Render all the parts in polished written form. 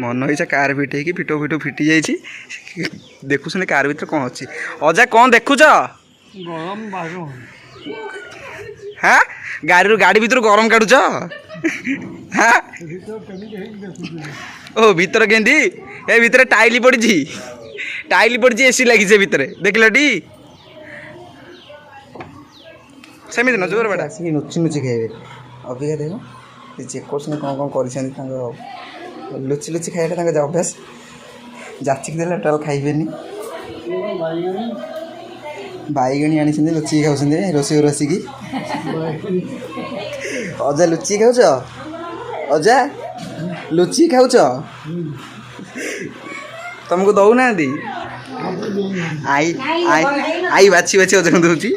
मन इच्छा कार फिटे कि फिटो फिटो फिटी जाइए देखुस कार भर कौन अच्छी अजा कौन देखुच गरम बाहर हाँ गाड़ी गाड़ी भर गरम काढ़ुच हाँ ओ भीतर केंदी ए भीतर टाइल पड़ी एसी लगी से भीतर देखल टी सेमती न जोर बेटा आसिक नुची नुची खाइबे अबिका देख चेक कर कौन कौन लुचि लुचि खाइबा अभ्यास जाचिक देला टाल खाइबेनी बैगणी आनी लुचि खाऊँ रोषे रोसिकी अजा लुचि खाऊच अजा लुचि खाऊच तुमको दौना आई आई आई बाछी बाछी अजा दूची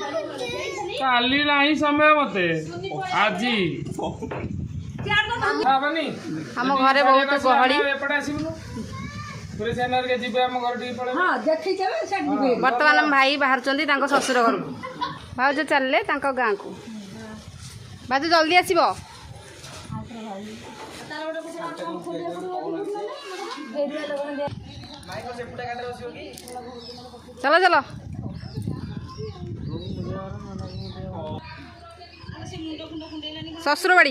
काली नहीं समय मते आज हम घरे बहुत गहली बर्तमान भाई बाहर ससुर घर भाज चलले गाँ को भाज जल्दी आसब चलो चलो ससुर बाड़ी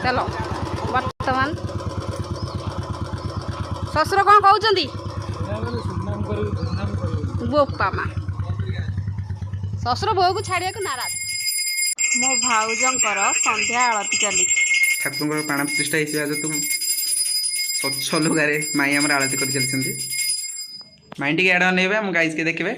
चलो बर्तमान ससुर कौन कहते बोपा माँ ससुर बोह को छाड़िया को नाराज मो भाउजंकर संध्या आरती चली ठाकुर प्राण प्रतिष्ठा हो तुम स्वच्छ लुगारे माई आम आरती कर चलती माई टी आड़ ने गाइस के देखिए